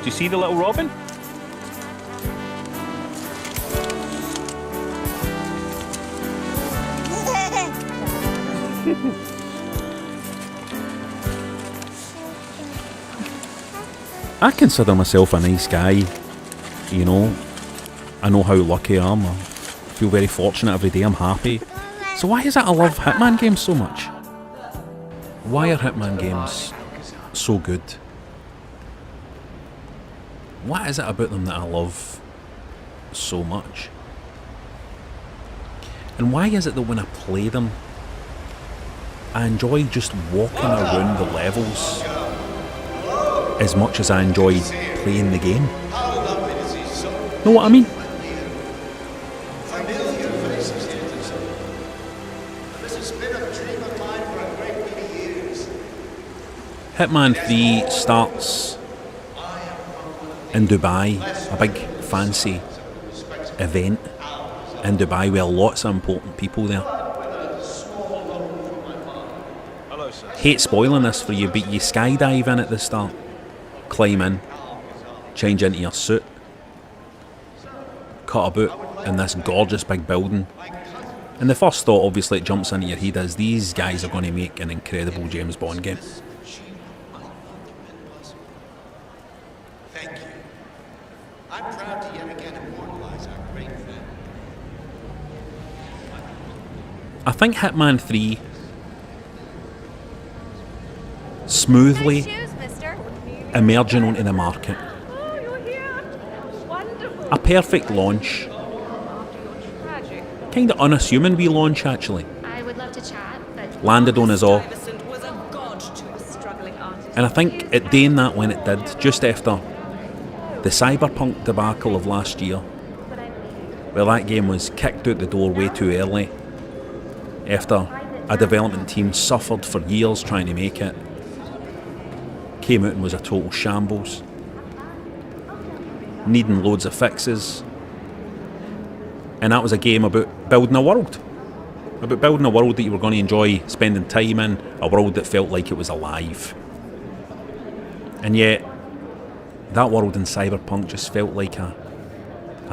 Do you see the little robin? I consider myself a nice guy, you know. I know how lucky I am. I feel very fortunate every day. I'm happy. So why is it I love Hitman games so much? Why are Hitman games so good? What is it about them that I love so much? And why is it that when I play them, I enjoy just walking around the levels as much as I enjoy playing the game? Know what I mean? Hitman 3 starts in Dubai, a big fancy event in Dubai with lots of important people there. Hate spoiling this for you, but you skydive in at the start, climb in, change into your suit, cut about in this gorgeous big building. And the first thought obviously that jumps into your head is these guys are going to make an incredible James Bond game. Thank you. I'm proud to yet again immortalize our great film. I think Hitman 3 smoothly emerging onto the market. A perfect launch. Kind of unassuming wee launch actually. I would love to chat, but Landed on us all. And I think it doing that when it did, just after the Cyberpunk debacle of last year, where that game was kicked out the door way too early, after a development team suffered for years trying to make it, came out and was a total shambles, needing loads of fixes. And that was a game about building a world. About building a world that you were going to enjoy spending time in, a world that felt like it was alive. And yet, that world in Cyberpunk just felt like a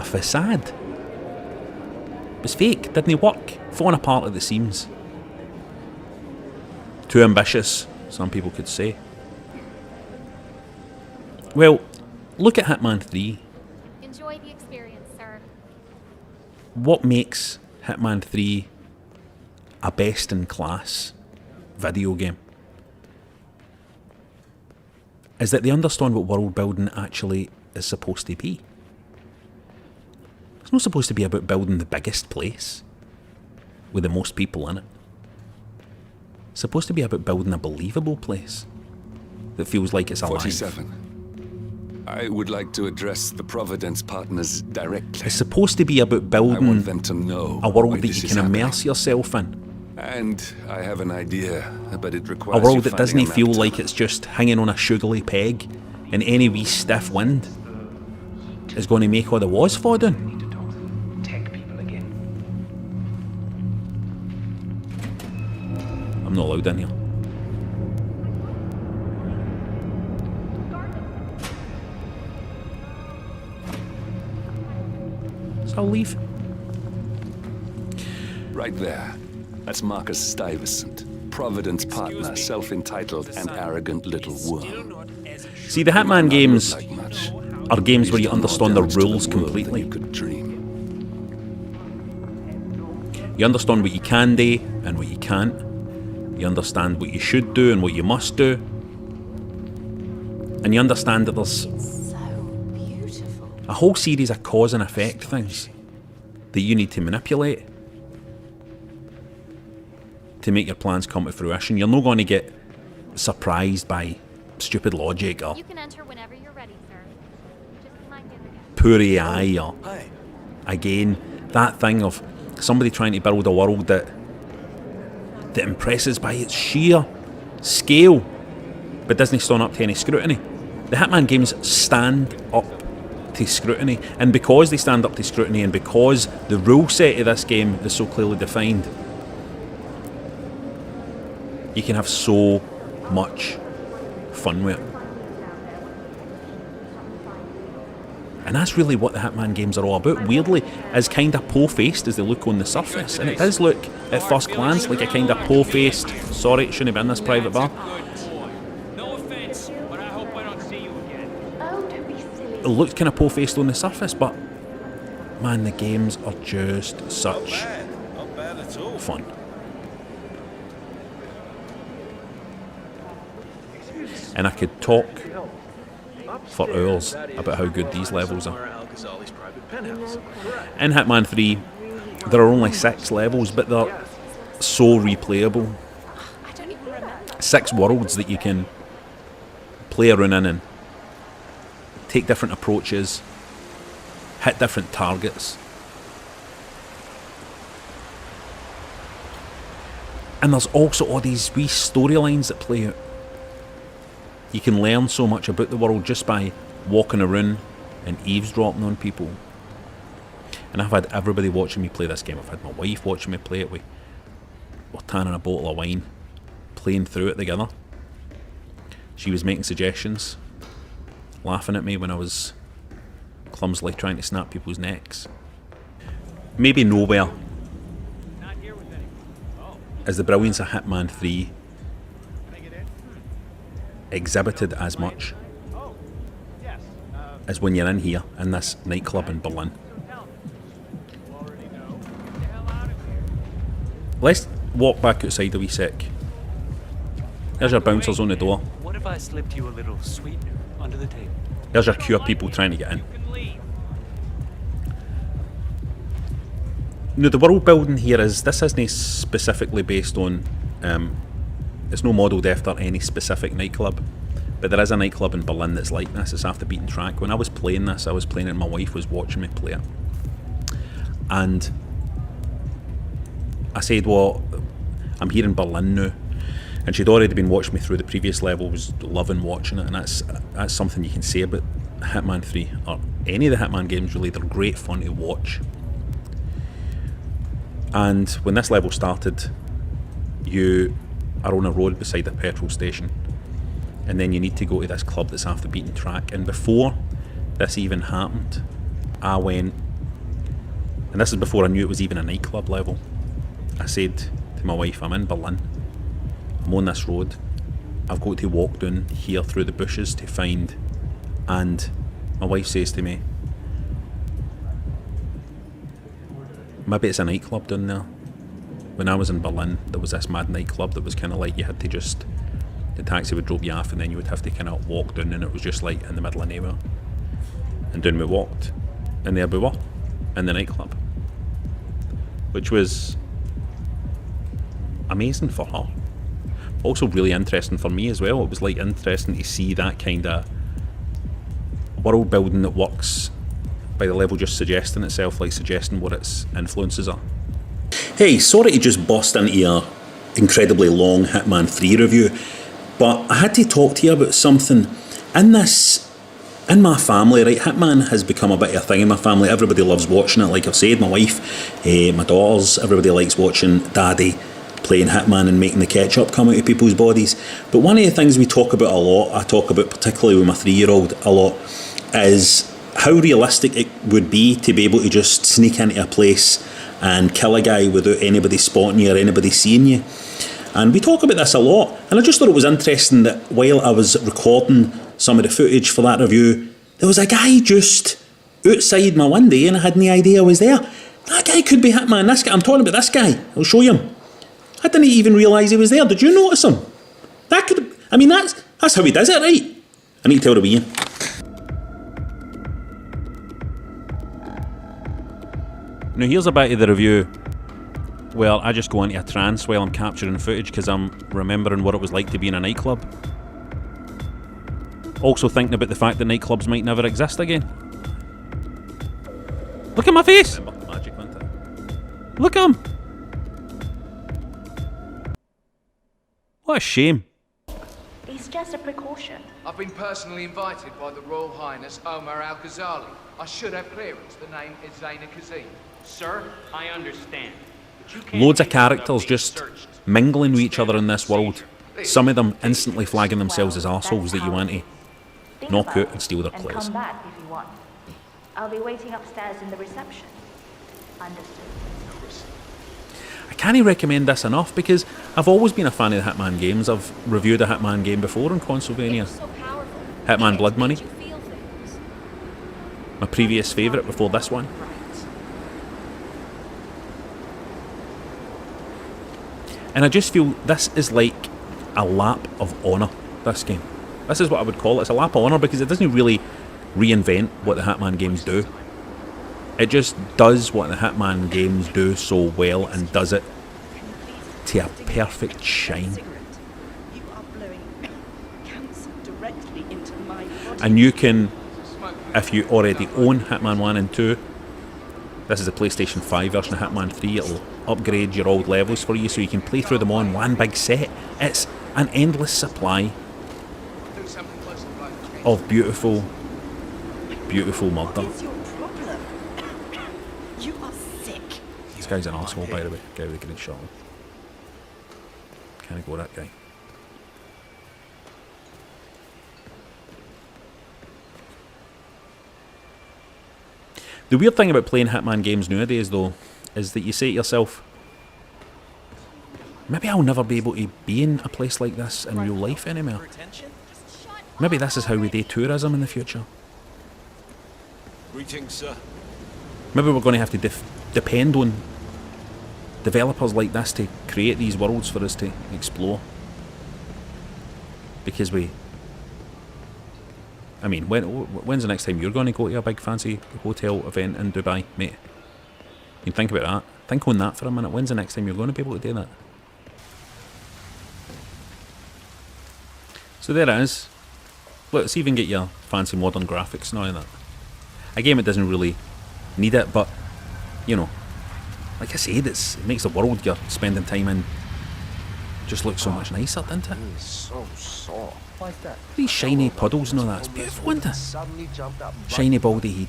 facade. It was fake, didn't work, falling apart at the seams. Too ambitious, some people could say. Well, look at Hitman 3. enjoy the experience, sir. What makes Hitman 3 a best-in-class video game is that they understand what world building actually is supposed to be. It's not supposed to be about building the biggest place with the most people in it. It's supposed to be about building a believable place that feels like it's alive. 47. I would like to address the Providence partners directly. It's supposed to be about I building want them to know a world why that this you is can happening. immerse yourself in. And I have an idea, but it A requires world you that finding doesn't a feel map. like it's just hanging on a sugary peg and any wee stiff wind is going to make all the walls fall down. I'm not allowed in here. So I'll leave. Right there. That's Marcus Stuyvesant, Providence partner, self-entitled and arrogant little worm. See, the Hitman games Like much. are games where you He's done more understand the damage to the rules world than completely. you could dream. You understand what you can do and what you can't. You understand what you should do and what you must do. And you understand that there's a whole series of cause and effect things that you need to manipulate to make your plans come to fruition. You're not going to get surprised by stupid logic or You can enter whenever you're ready, sir. Just remind me again. poor AI or, again, that thing of somebody trying to build a world that impresses by its sheer scale but doesn't stand up to any scrutiny. The Hitman games stand up to scrutiny, and because they stand up to scrutiny and because the rule set of this game is so clearly defined, you can have so much fun with it. And that's really what the Hitman games are all about, weirdly, as kind of po-faced as they look on the surface. And it does look, at first glance, like a kind of po-faced, sorry, shouldn't have been in this private bar. No offense, but I hope I don't see you again. Oh, don't be silly. It looked kind of po-faced on the surface, but man, the games are just such Not bad at all. fun. And I could talk for hours about how good these levels are. In Hitman 3, there are only 6 levels, but they're so replayable. I don't even remember. 6 worlds that you can play around in and take different approaches, hit different targets. And there's also all these wee storylines that play out. You can learn so much about the world just by walking around and eavesdropping on people. And I've had everybody watching me play this game. I've had my wife watching me play it. We're tanning a bottle of wine, playing through it together. She was making suggestions, laughing at me when I was clumsily trying to snap people's necks. Maybe nowhere is the brilliance of Hitman 3 exhibited as much as when you're in here in this nightclub in Berlin. Let's walk back outside a wee sec. There's your bouncers on the door. What if I slipped you a little sweetener under the table? There's your queue of people trying to get in. Now the world building here this isn't specifically based on it's not modelled after any specific nightclub, but there is a nightclub in Berlin that's like this. It's off the beaten track. When I was playing this, I was playing it and my wife was watching me play it. And I said, well, I'm here in Berlin now. And she'd already been watching me through the previous level, was loving watching it, and that's something you can say about Hitman 3, or any of the Hitman games really. They're great fun to watch. And when this level started, you are on a road beside a petrol station, and then you need to go to this club that's off the beaten track. And before this even happened, I went, and this is before I knew it was even a nightclub level, I said to my wife, I'm in Berlin, I'm on this road, I've got to walk down here through the bushes to find, and my wife says to me, maybe it's a nightclub down there. When I was in Berlin, there was this mad nightclub that was kind of like you had to just, the taxi would drop you off and then you would have to kind of walk down, and it was just like in the middle of nowhere. And down we walked, and there we were, in the nightclub. Which was amazing for her. Also really interesting for me as well. It was like interesting to see that kind of world building that works by the level just suggesting itself, like suggesting what its influences are. Hey, sorry to just bust into your incredibly long Hitman 3 review, but I had to talk to you about something. In my family, right, Hitman has become a bit of a thing in my family. Everybody loves watching it, like I've said, my wife, my daughters, everybody likes watching Daddy playing Hitman and making the ketchup come out of people's bodies. But one of the things we talk about a lot, I talk about particularly with my 3-year-old a lot, is how realistic it would be to be able to just sneak into a place and kill a guy without anybody spotting you or anybody seeing you. And we talk about this a lot, and I just thought it was interesting that while I was recording some of the footage for that review, there was a guy just outside my window and I had no idea I was there. That guy could be Hitman. This guy, I'm talking about this guy. I'll show you him. I didn't even realise he was there. Did you notice him? That could, I mean, that's how he does it, right? I need to tell the wee. Now here's a bit of the review where I just go into a trance while I'm capturing footage because I'm remembering what it was like to be in a nightclub. Also thinking about the fact that nightclubs might never exist again. Look at my face! Look at him! What a shame. It's just a precaution. I've been personally invited by the Royal Highness Omar Al-Ghazali. I should have clearance. The name is Zaina Kazim. Sir, I understand. But you can't Loads of keep without characters being just searched. mingling with each other in this world. Some of them instantly flagging themselves as arseholes that you want to knock out and steal their place. Come back if you want. I'll be waiting upstairs in the reception. Understood. I can't recommend this enough because I've always been a fan of the Hitman games. I've reviewed a Hitman game before in Consolevania. So powerful. Hitman Blood Money, Makes you feel things. my previous favourite before this one. And I just feel this is like a lap of honour, this game. This is what I would call it. It's a lap of honour because it doesn't really reinvent what the Hitman games do. It just does what the Hitman games do so well and does it to a perfect shine. You are blowing cancer directly into my body. And you can, if you already own Hitman 1 and 2, this is a PlayStation 5 version of Hitman 3, it'll upgrade your old levels for you so you can play through them on one big set. It's an endless supply of beautiful, beautiful murder. What is your problem? You are sick. This guy's an asshole, by the way. Guy with the green shirt. Can't go that guy. The weird thing about playing Hitman games nowadays, though, is that you say to yourself, maybe I'll never be able to be in a place like this in real life anymore. Maybe this is how we do tourism in the future. Greetings, sir. Maybe we're going to have to depend on developers like this to create these worlds for us to explore. Because I mean, when's the next time you're going to go to a big fancy hotel event in Dubai, mate? You can think about that. Think on that for a minute. When's the next time you're going to be able to do that? So there it is. Let's even get your fancy modern graphics and all of that. A game that doesn't really need it, but, you know, like I said, it makes the world you're spending time in just look so much nicer, doesn't it? So sore. Why's that? These shiny puddles and all that, it's beautiful, isn't it? Suddenly jumped up. Shiny baldy head.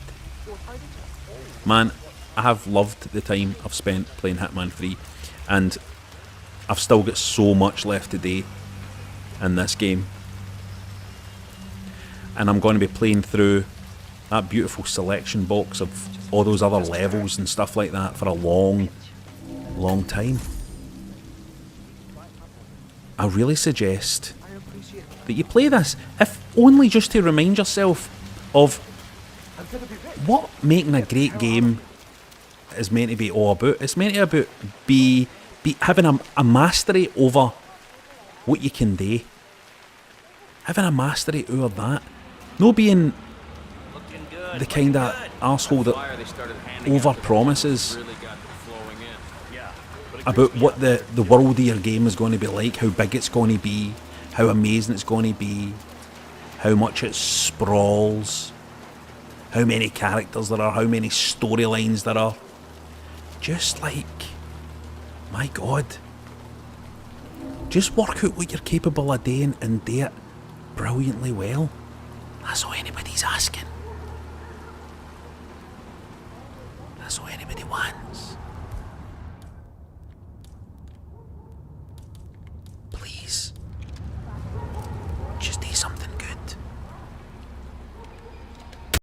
Man, I have loved the time I've spent playing Hitman 3, and I've still got so much left to do in this game. And I'm going to be playing through that beautiful selection box of all those other levels and stuff like that for a long, long time. I really suggest that you play this, if only just to remind yourself of what making a great game is meant to be all about. It's meant to be having a mastery over what you can do. Having a mastery over that. No being the kind of arsehole that over promises about what the world of your game is going to be like, how big it's going to be, how amazing it's going to be, how much it sprawls, how many characters there are, how many storylines there are. Just like, my God, just work out what you're capable of doing and do it brilliantly well. That's all anybody's asking. That's all anybody wants.